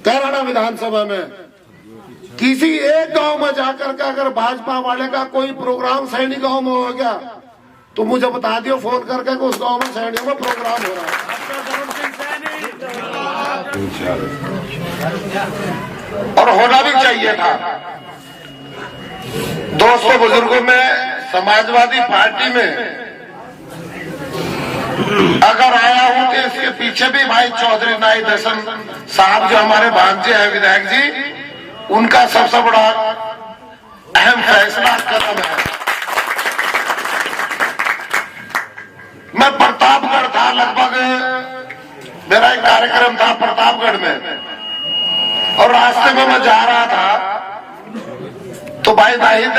कैराना विधानसभा में किसी एक गांव में जाकर के अगर भाजपा वाले का कोई प्रोग्राम सैनी गांव में हो गया तो मुझे बता दियो फोन करके कि उस गांव में सैनियों में प्रोग्राम हो रहा है और होना भी चाहिए था। दोस्तों बुजुर्गों में समाजवादी पार्टी में अगर आया हूं तो इसके पीछे भी भाई चौधरी नाई दर्शन साहब जो हमारे भांजे हैं विधायक जी, उनका सबसे बड़ा अहम फैसला कदम है। मैं प्रतापगढ़ था, लगभग मेरा एक कार्यक्रम था प्रतापगढ़ में और रास्ते में मैं जा रहा था तो भाई नाहिद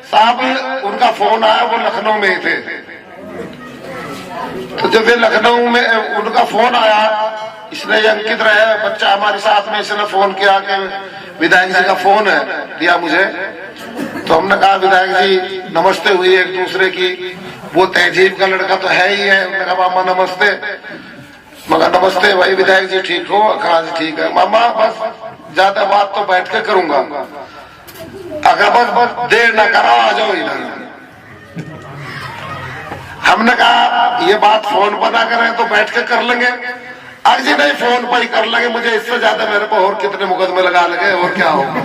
साहब उनका फोन आया, वो लखनऊ में थे। तो जब वे लखनऊ में उनका फोन आया, इसने अंकित रहे बच्चा हमारे साथ में, इसने फोन किया कि विधायक जी का फोन है, दिया मुझे। तो हमने कहा विधायक जी नमस्ते हुई एक दूसरे की, वो तहजीब का लड़का तो है ही है। उन्होंने कहा मामा नमस्ते। मगर नमस्ते भाई विधायक जी ठीक हो? कहा ठीक है मामा, बस ज्यादा बात तो बैठ के करूंगा, अगर बस देर ना करो आ जाओ इधर। हमने कहा ये बात फोन पर ना करें तो बैठ के कर लेंगे। आज जी नहीं फोन पर ही कर लेंगे, मुझे इससे ज्यादा मेरे को और कितने मुकदमे लगा लगे और क्या होगा।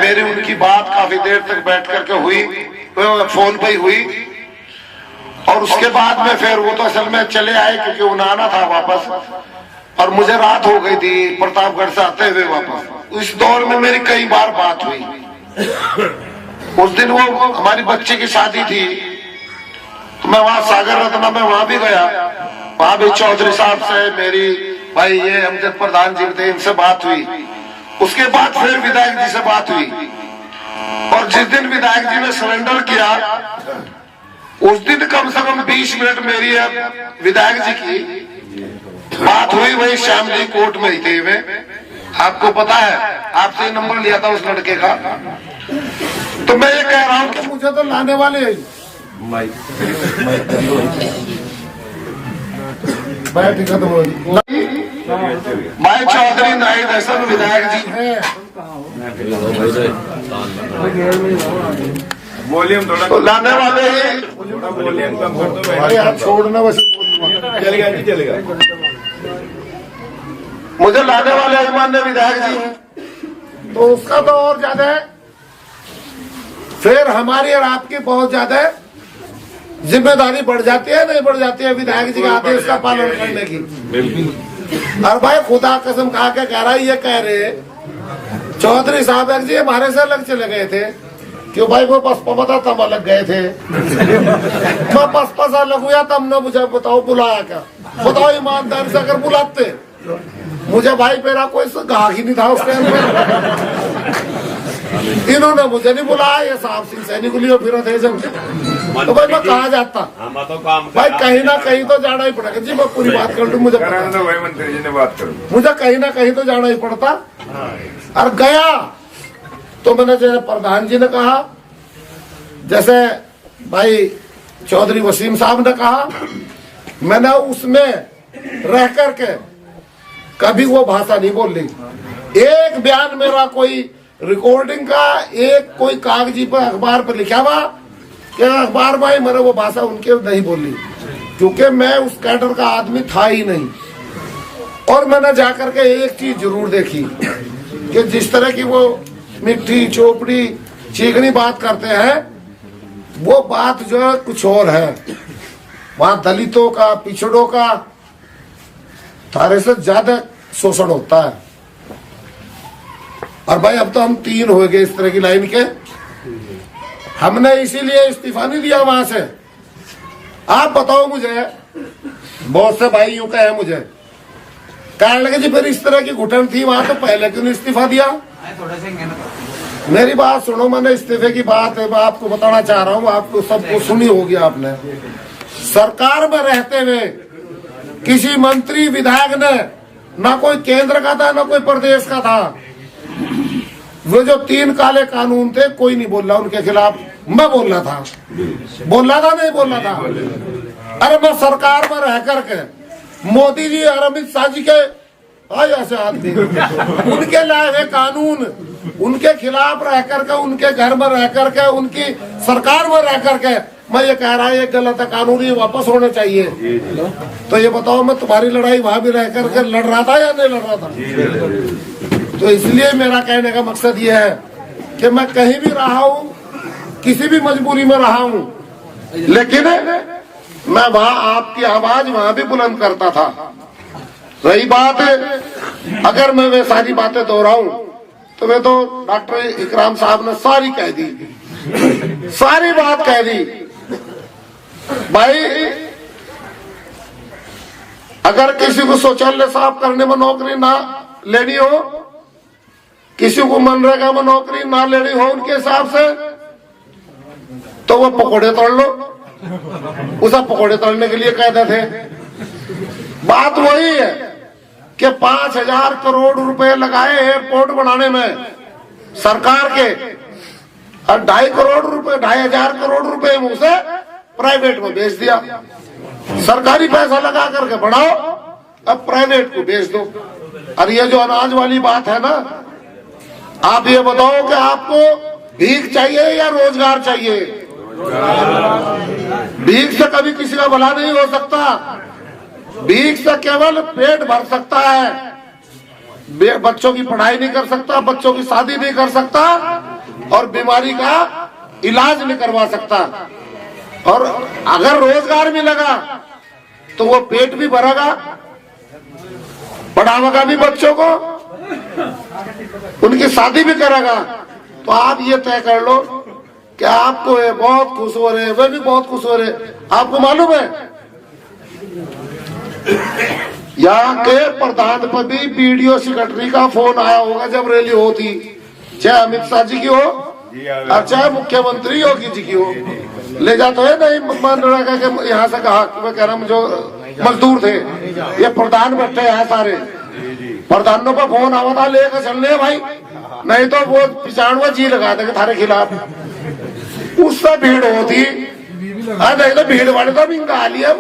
मेरी उनकी बात काफी देर तक बैठ करके हुई, फोन पर ही हुई और उसके बाद में फिर वो तो असल में चले आए क्योंकि उन्हें आना था वापस और मुझे रात हो गई थी प्रतापगढ़ से आते हुए वापस। इस दौर में मेरी कई बार बात हुई। उस दिन वो हमारी बच्ची की शादी थी तो मैं वहां सागर रत्ना में वहां भी गया, वहां भी चौधरी साहब से मेरी भाई ये अमजद प्रधान जी थे, इनसे बात हुई। उसके बाद फिर विधायक जी से बात हुई और जिस दिन विधायक जी ने सरेंडर किया उस दिन कम से कम 20 मिनट मेरी विधायक जी की बात हुई। वही श्यामली कोर्ट में ही थे वे, आपको पता है, आपसे नंबर लिया था उस लड़के का। तो मैं ये कह रहा हूँ कि मुझे तो लाने वाले भाई चौधरी नाई दर्शन विधायक जी हैं, वॉल्यूम थोड़ा तो लाने वाले वॉल्यूम कम कर दो भाई, आप छोड़ना बस चलेगा नहीं चलेगा। मुझे लाने वाले अभिमान्य विधायक जी हैं तो उसका तो और ज्यादा है, फिर हमारी और आपकी बहुत ज्यादा जिम्मेदारी बढ़ जाती है, नहीं बढ़ जाती है विधायक जी के आदेश का पालन करने की। और भाई खुदा कसम खा के कह रहा है, ये कह रहे चौधरी साहब जी हमारे से अलग चले गए थे क्यों भाई, वो पसपा बता तब अलग गए थे। मैं पसपा से अलग हुआ तब न मुझे बताओ बुलाया क्या, बताओ ईमानदारी से अगर बुलाते मुझे भाई मेरा कोई गाहक ही नहीं था उसके अंदर। इन्होंने मुझे नहीं बुलाया, ये साहब सिंह सैनी को लिए फिर थे जब, तो भाई मैं कहा जाता भाई, कहीं ना कहीं तो जाना ही पड़ेगा जी। मैं पूरी बात कर लूँ, मुझे मंत्री जी ने बात करूँ, मुझे कहीं ना कहीं तो जाना ही पड़ता। और गया तो मैंने जैसे प्रधान जी ने कहा, जैसे भाई चौधरी वसीम साहब ने कहा, मैंने उसमें रह करके कभी वो भाषा नहीं बोल ली। एक बयान मेरा कोई रिकॉर्डिंग का, एक कोई कागजी पर अखबार पर लिखा हुआ कि अखबार भाई मैंने वो भाषा उनके नहीं बोली, क्योंकि मैं उस कैडर का आदमी था ही नहीं। और मैंने जाकर के एक चीज जरूर देखी कि जिस तरह की वो मिट्टी चोपड़ी चीकनी बात करते हैं, वो बात जो है कुछ और है। वहां दलितों का, पिछड़ों का थारे से ज्यादा शोषण होता है। और भाई अब तो हम 3 हो गए इस तरह की लाइन के, हमने इसीलिए इस्तीफा नहीं दिया वहां से। आप बताओ मुझे, बहुत से भाई यूं कहे मुझे, कहने लगे जी फिर इस तरह की घुटन थी वहां तो पहले क्यों नहीं इस्तीफा दिया। मेरी बात सुनो, मैंने इस्तीफे की बात है, मैं आपको बताना चाह रहा हूँ, आपको सबको सुनी होगी आपने। सरकार में रहते हुए किसी मंत्री विधायक ने, ना कोई केंद्र का था ना कोई प्रदेश का था, वो जो 3 काले कानून थे कोई नहीं बोल रहा उनके खिलाफ। मैं बोल रहा था, नहीं बोल रहा था। अरे मैं सरकार में रह करके मोदी जी और अमित शाह जी के ऐसे आदमी उनके लाए हुए कानून, उनके खिलाफ रह करके, उनके घर में रह करके, उनकी सरकार में रह करके मैं ये कह रहा है ये गलत है, कानून ये वापस होने चाहिए। तो ये बताओ मैं तुम्हारी लड़ाई वहां भी रह करके लड़ रहा था या नहीं लड़ रहा था? तो इसलिए मेरा कहने का मकसद ये है कि मैं कहीं भी रहा हूँ, किसी भी मजबूरी में रहा हूँ, लेकिन मैं वहां आपकी आवाज वहां भी बुलंद करता था। रही बात अगर मैं वे सारी बातें दोहराऊं तो वे तो डॉक्टर इकराम साहब ने सारी कह दी, सारी बात कह दी। भाई अगर किसी को शौचालय साफ करने में नौकरी ना लेनी हो, किसी को मनरेगा में नौकरी ना लेनी हो उनके हिसाब से, तो वो पकौड़े तोड़ लो। उसे पकौड़े तोड़ने के लिए कहते थे। बात वही है कि 5,000 करोड़ रुपए लगाए एयरपोर्ट बनाने में सरकार के, और 2,500 करोड़ रुपए मुझसे प्राइवेट में बेच दिया। सरकारी पैसा लगा करके बढ़ाओ, अब प्राइवेट को बेच दो। और ये जो अनाज वाली बात है ना, आप ये बताओ कि आपको भीख चाहिए या रोजगार चाहिए? भीख से कभी किसी का भला नहीं हो सकता। भीख से केवल पेट भर सकता है, बच्चों की पढ़ाई नहीं कर सकता, बच्चों की शादी नहीं कर सकता, और बीमारी का इलाज नहीं करवा सकता। और अगर रोजगार मिलेगा तो वो पेट भी भरेगा, पढ़ावेगा भी बच्चों को, उनकी शादी भी करेगा। तो आप ये तय कर लो कि आपको ये बहुत खुश हो रहे, वे भी बहुत खुश हो रहे। आपको मालूम है यहाँ के प्रधानमंत्री वीडियो सेक्रेटरी का फोन आया होगा जब रैली होती, चाहे अमित शाह जी की हो और चाहे मुख्यमंत्री योगी जी की हो, ले जाते है नहीं मनरेगा के यहाँ से कहा, मैं कह रहा हूँ जो मजदूर थे, ये प्रधान बैठे हैं सारे, प्रधानों का फोन आवा था लेकर चलने भाई, नहीं तो वो पिछाड़वा जी लगा देंगे थारे खिलाफ। उससे भीड़ होती, नहीं तो भीड़ वाले तो भिंगा लिया।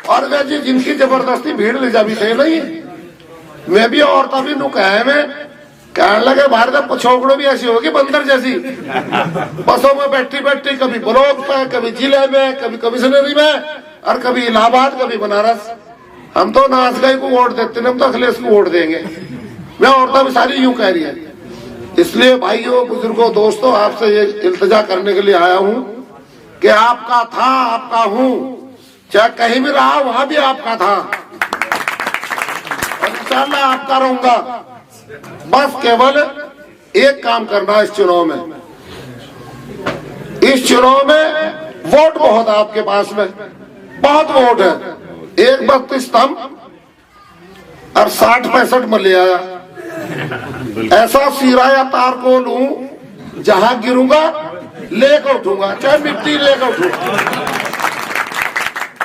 और वे जी जिनकी जबरदस्ती भीड़ ले जा भी थे नहीं, वे भी औरता भी नुकाए में कहने लगे भारत पछोकड़ो भी ऐसी होगी बंदर जैसी, बसों में बैठी बैठी कभी ब्लॉक पे, कभी जिले में, कभी कमिश्नरी में, और कभी इलाहाबाद, कभी बनारस। हम तो नासगाई को वोट देते हैं, हम तो अखिलेश को वोट देंगे। मैं औरता भी सारी यूं कह रही है। इसलिए भाइयों, बुजुर्गों, दोस्तों, आपसे ये इल्तिजा करने के लिए आया हूं कि आपका था, आपका हूं, चाहे कहीं भी रहा वहां भी आपका था, और इंशाअल्लाह आपका रहूंगा। बस केवल एक काम करना इस चुनाव में, इस चुनाव में वोट बहुत है आपके पास में, बहुत वोट है। 132 स्तंभ और 60-65 में ले आया। ऐसा सिरा या तार को लूं जहां गिरूंगा लेकर उठूंगा, चाहे मिट्टी लेकर उठूंगा।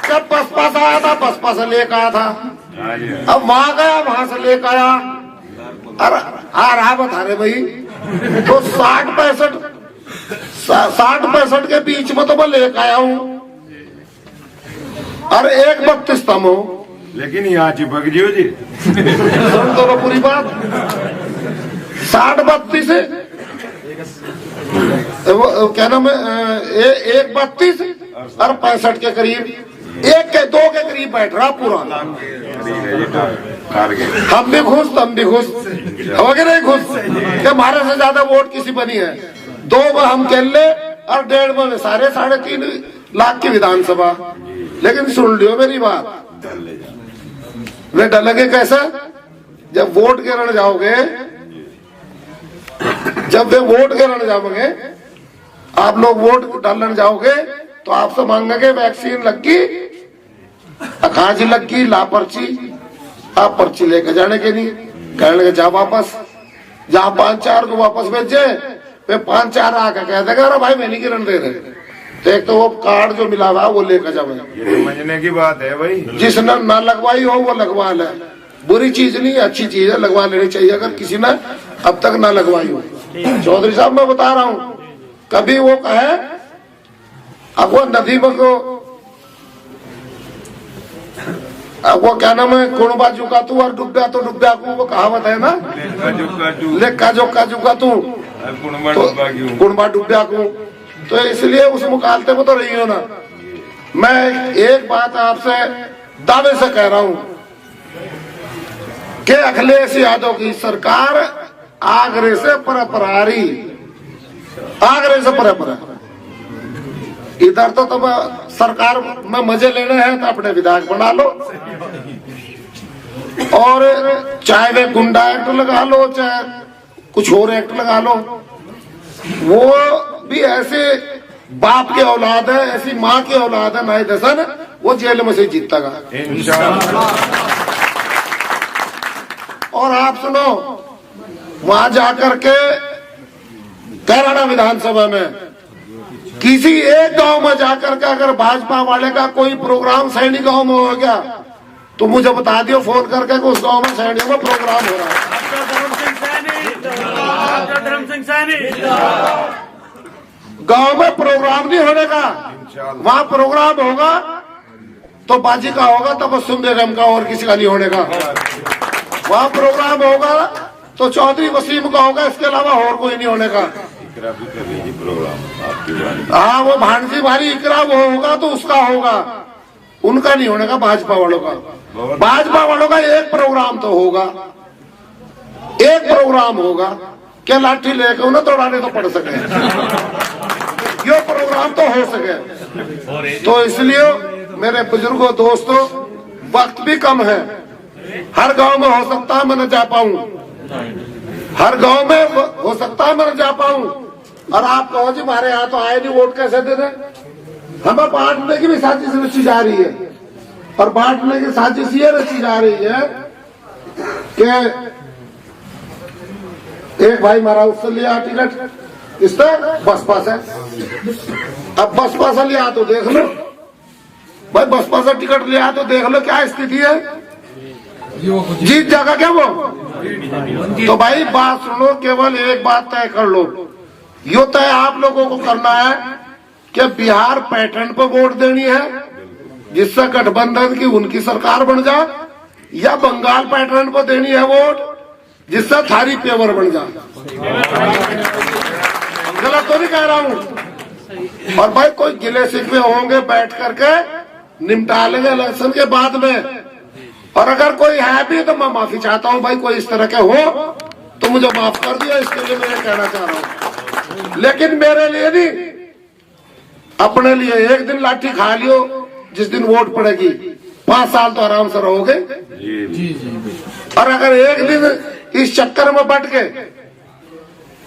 जब बसपा से आया था, बसपा से लेकर आया था, अब वहां गया, वहां से लेकर आया। अरे आ रहा बता रहे भाई, तो 60-65 के बीच में तो मैं लेकर आया हूं, और 132 स्तंभ हो। लेकिन यहाँ चिपक जियो जी, सुन दो पूरी बात। 60-32 क्या नाम है, 132 और 65 के करीब, 1-2 के करीब बैठ रहा पूरा। हम भी खुश, तुम भी खुश हो गए, नहीं खुश कि हमारे से ज्यादा वोट किसी पर नहीं है। 2 में हम केले और 1.5 में सारे 3.5 लाख की विधानसभा। लेकिन सुन लियो मेरी बात, वे डलेंगे कैसे? जब वोट गिरने जाओगे, जब वे वोट गिरने जाओगे, आप लोग वोट डालने जाओगे तो आपसे मांगेंगे वैक्सीन लगी, अखाजी लगी, ला पर्ची। आप पर्ची लेकर जाने के नहीं, कहने जा वापस, जहाँ 5-4 को वापस भेजे, वे 5-4 आकर कह देगा अरे भाई मैं नहीं गिरने दे रहे। तो एक तो वो कार्ड जो मिला हुआ वो लेकर जाओ। समझने की बात है भाई, जिसने ना लगवाई हो वो लगवा ले, बुरी चीज नहीं, अच्छी चीज है, लगवा लेनी चाहिए अगर किसी ने अब तक ना लगवाई हो। चौधरी साहब मैं बता रहा हूँ, कभी वो कहे अब वो नदी में को अब वो क्या नाम है, कुणबा झुका तू और डुब्या तो डुब्या को, वो कहावत है ना, लेक्का जोका झुका तू कुणबा डुब्या को। तो इसलिए उस मुकालते में तो रही हो ना। मैं एक बात आपसे दावे से कह रहा हूं कि अखिलेश यादव की सरकार आगरे से परपरारी, आगरे से परपरा। इधर तो तब सरकार में मजे लेने हैं तो अपने विधायक बना लो, और चाहे वे गुंडा एक्ट लगा लो, चाहे कुछ और एक्ट लगा लो, वो भी ऐसे बाप के औलाद है, ऐसी माँ की औलाद है नाई दसन, वो जेल में से जीतेगा और आप सुनो, वहां जाकर के कैराना विधानसभा में किसी एक गांव में जाकर के अगर भाजपा वाले का कोई प्रोग्राम सैनी गांव में हो गया तो मुझे बता दियो फोन करके कि उस गांव में सैनियों में प्रोग्राम हो रहा है। गांव में प्रोग्राम नहीं होने का, वहाँ प्रोग्राम होगा तो बाजी का होगा, तबस्सुम बेगम का, और किसी का नहीं होने का। वहाँ प्रोग्राम होगा तो चौधरी वसीम का होगा, इसके अलावा और कोई नहीं होने का। हाँ, वो भानसी भारी इकरा वो होगा तो उसका होगा, उनका नहीं होने का, भाजपा वालों का। भाजपा वालों का एक प्रोग्राम तो होगा, एक प्रोग्राम होगा, क्या लाठी लेकर उन्हें दौड़ाने तो पड़ सके, ये प्रोग्राम तो हो सके। तो इसलिए मेरे बुजुर्गों दोस्तों, वक्त भी कम है, हर गांव में हो सकता है मैं न जा पाऊं, हर गांव में हो सकता है मैं न जा पाऊं। और आप कहो जी हमारे यहाँ तो आए नहीं, वोट कैसे दे रहे? हमें बांटने की भी साजिश रची जा रही है, और बांटने की साजिश ये रची जा रही है कि एक भाई मारा, उससे लिया टिकट, इससे बसपा से, अब बसपा से लिया तो देख लो भाई, बसपा से टिकट लिया तो देख लो क्या स्थिति है, जीत जाएगा क्या वो? तो भाई बात सुनो, केवल एक बात तय कर लो, यो तय आप लोगों को करना है कि बिहार पैटर्न पर वोट देनी है जिससे गठबंधन की उनकी सरकार बन जाए, या बंगाल पैटर्न पर देनी है वोट जिससे थारी पेवर बन जाए। गलत तो नहीं कह रहा हूं। और भाई कोई गिले शिकवे होंगे बैठ करके निपटा लेंगे इलेक्शन के बाद में, और अगर कोई है भी तो मैं माफी चाहता हूं भाई, कोई इस तरह के हो तो मुझे माफ कर दिया, इसके लिए मैं कहना चाह रहा हूं। लेकिन मेरे लिए नहीं, अपने लिए एक दिन लाठी खा लियो, जिस दिन वोट पड़ेगी 5 साल तो आराम से रहोगे। और अगर एक दिन इस चक्कर में बट के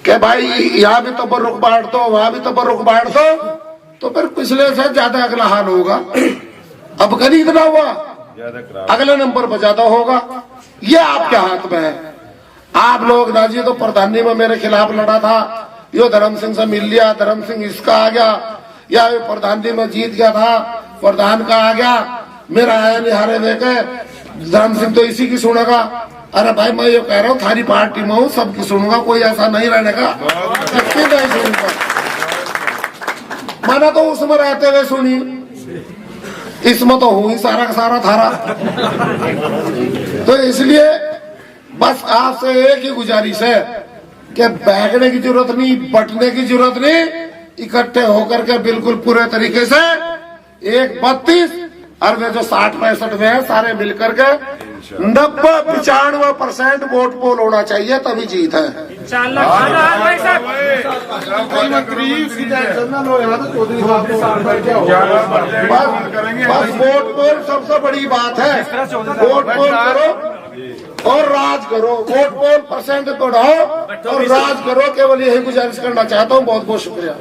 कि भाई यहाँ भी तबर्रुक बांट दो, वहां भी तबर्रुक बांट दो, तो फिर पिछले से ज्यादा अगला हाल होगा। अब कभी इतना हुआ, अगले नंबर पर ज्यादा होगा। ये आपके हाथ में है। आप लोग ना जी तो प्रधानी में मेरे खिलाफ लड़ा था, यो धर्म सिंह से मिल लिया, धर्म सिंह इसका आ गया, या प्रधानी में जीत गया था, प्रधान का आ गया, मेरा आया नहीं हारे देखे, धर्म सिंह तो इसी की सुनेगा। अरे भाई मैं ये कह रहा हूँ थारी पार्टी में हूँ, सबकी सुनूंगा, कोई ऐसा नहीं रहने का नहीं सुनूंगा। मैंने तो उसमें रहते हुए सुनी, इसमें तो हूँ ही सारा का सारा थारा। तो इसलिए बस आपसे एक ही गुजारिश है कि बैठने की जरूरत नहीं, बटने की जरूरत नहीं, इकट्ठे होकर के बिल्कुल पूरे तरीके से 1-32 और वे जो 60-65 में है सारे मिलकर के 90-95% वोट पोल होना चाहिए, तभी जीत है। बस वोट पोल सबसे बड़ी बात है, वोट पोल करो और राज करो, वोट पोल % बढ़ाओ और राज करो, केवल यही गुजारिश करना चाहता हूँ। बहुत बहुत शुक्रिया।